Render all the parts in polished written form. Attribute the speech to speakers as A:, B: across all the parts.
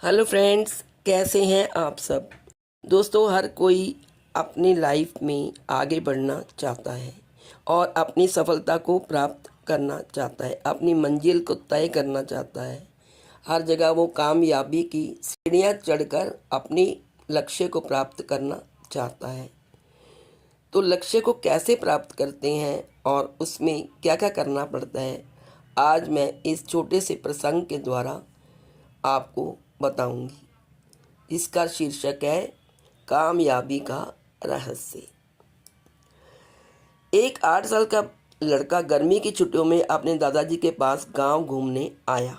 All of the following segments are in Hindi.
A: हेलो फ्रेंड्स, कैसे हैं आप सब। दोस्तों, हर कोई अपनी लाइफ में आगे बढ़ना चाहता है और अपनी सफलता को प्राप्त करना चाहता है, अपनी मंजिल को तय करना चाहता है। हर जगह वो कामयाबी की सीढ़ियां चढ़कर अपनी लक्ष्य को प्राप्त करना चाहता है। तो लक्ष्य को कैसे प्राप्त करते हैं और उसमें क्या क्या करना पड़ता है, आज मैं इस छोटे से प्रसंग के द्वारा आपको बताऊंगी। इसका शीर्षक है कामयाबी का रहस्य। एक 8 साल का लड़का गर्मी की छुट्टियों में अपने दादाजी के पास गांव घूमने आया।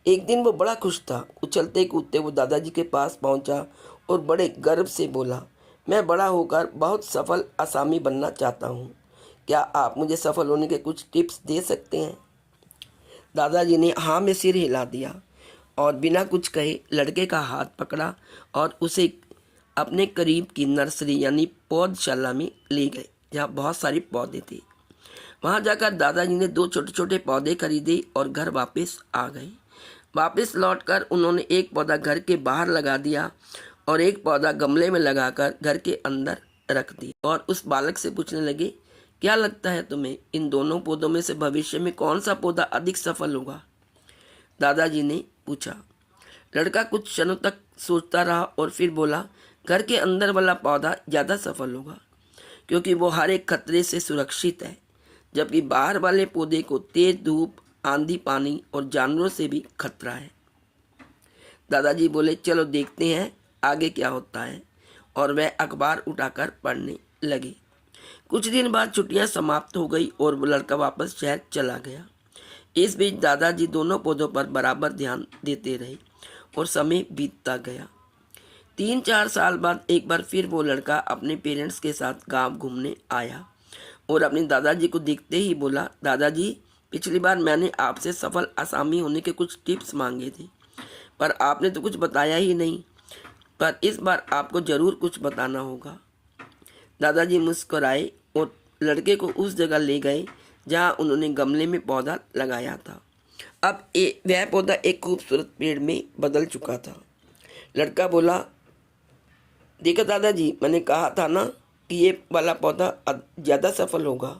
A: एक दिन वो बड़ा खुश था। उछलते कूदते वो दादाजी के पास पहुंचा और बड़े गर्व से बोला, मैं बड़ा होकर बहुत सफल आसामी बनना चाहता हूँ। क्या आप मुझे सफल होने के कुछ टिप्स दे सकते हैं। दादाजी ने हाँ में सिर हिला दिया और बिना कुछ कहे लड़के का हाथ पकड़ा और उसे अपने करीब की नर्सरी यानी पौधशाला में ले गए, जहाँ बहुत सारे पौधे थे। वहाँ जाकर दादाजी ने 2 छोटे छोटे पौधे खरीदे और घर वापस आ गए। वापस लौटकर उन्होंने एक पौधा घर के बाहर लगा दिया और एक पौधा गमले में लगाकर घर के अंदर रख दिया और उस बालक से पूछने लगे, क्या लगता है तुम्हें, इन दोनों पौधों में से भविष्य में कौन सा पौधा अधिक सफल होगा। दादाजी ने पूछा। लड़का कुछ क्षणों तक सोचता रहा और फिर बोला, घर के अंदर वाला पौधा ज़्यादा सफल होगा, क्योंकि वो हर एक खतरे से सुरक्षित है, जबकि बाहर वाले पौधे को तेज धूप, आंधी, पानी और जानवरों से भी खतरा है। दादाजी बोले, चलो देखते हैं आगे क्या होता है, और वह अखबार उठाकर पढ़ने लगे। कुछ दिन बाद छुट्टियां समाप्त हो गई और वो लड़का वापस शहर चला गया। इस बीच दादाजी दोनों पौधों पर बराबर ध्यान देते रहे और समय बीतता गया। 3-4 साल बाद एक बार फिर वो लड़का अपने पेरेंट्स के साथ गांव घूमने आया और अपने दादाजी को देखते ही बोला, दादाजी, पिछली बार मैंने आपसे सफल आसामी होने के कुछ टिप्स मांगे थे, पर आपने तो कुछ बताया ही नहीं, पर इस बार आपको ज़रूर कुछ बताना होगा। दादाजी मुस्कुराए और लड़के को उस जगह ले गए जहाँ उन्होंने गमले में पौधा लगाया था। अब वह पौधा एक खूबसूरत पेड़ में बदल चुका था। लड़का बोला, देखा दादाजी, मैंने कहा था ना कि ये वाला पौधा ज़्यादा सफल होगा।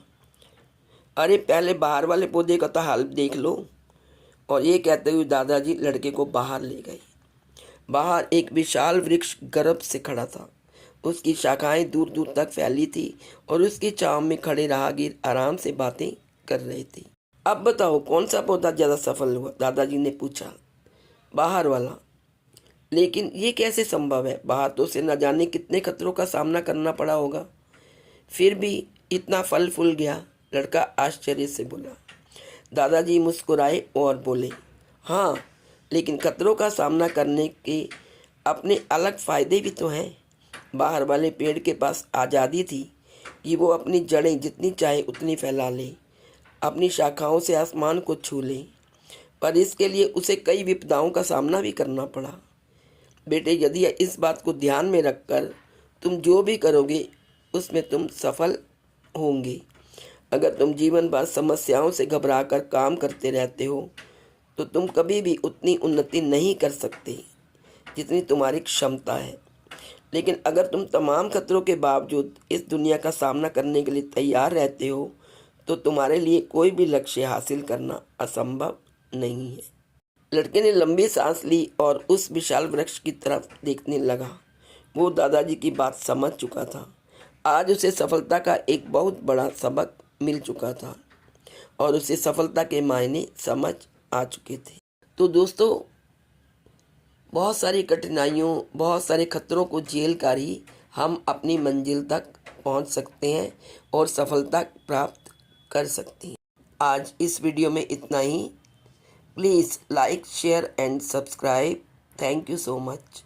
A: अरे पहले बाहर वाले पौधे का तो हाल देख लो। और ये कहते हुए दादाजी लड़के को बाहर ले गए। बाहर एक विशाल वृक्ष गर्व से खड़ा था। उसकी शाखाएं दूर दूर तक फैली थी और उसकी छांव में खड़े राहगीर आराम से बातें कर रहे थे। अब बताओ कौन सा पौधा ज़्यादा सफल हुआ, दादाजी ने पूछा। बाहर वाला। लेकिन ये कैसे संभव है, बाहर तो उसे न जाने कितने खतरों का सामना करना पड़ा होगा, फिर भी इतना फल फूल गया, लड़का आश्चर्य से बोला। दादाजी मुस्कुराए और बोले, हाँ, लेकिन खतरों का सामना करने के अपने अलग फ़ायदे भी तो हैं। बाहर वाले पेड़ के पास आज़ादी थी कि वो अपनी जड़ें जितनी चाहे उतनी फैला ले, अपनी शाखाओं से आसमान को छू ले, पर इसके लिए उसे कई विपदाओं का सामना भी करना पड़ा। बेटे, यदि इस बात को ध्यान में रखकर तुम जो भी करोगे उसमें तुम सफल होंगे। अगर तुम जीवन भर समस्याओं से घबरा कर काम करते रहते हो तो तुम कभी भी उतनी उन्नति नहीं कर सकते जितनी तुम्हारी क्षमता है। लेकिन अगर तुम तमाम खतरों के बावजूद इस दुनिया का सामना करने के लिए तैयार रहते हो तो तुम्हारे लिए कोई भी लक्ष्य हासिल करना असंभव नहीं है। लड़के ने लंबी सांस ली और उस विशाल वृक्ष की तरफ देखने लगा। वो दादाजी की बात समझ चुका था। आज उसे सफलता का एक बहुत बड़ा सबक मिल चुका था और उसे सफलता के मायने समझ आ चुके थे। तो दोस्तों, बहुत सारी कठिनाइयों, बहुत सारे खतरों को झेल कर ही हम अपनी मंजिल तक पहुंच सकते हैं और सफलता प्राप्त कर सकते हैं। आज इस वीडियो में इतना ही। Please like, share and subscribe. Thank you so much.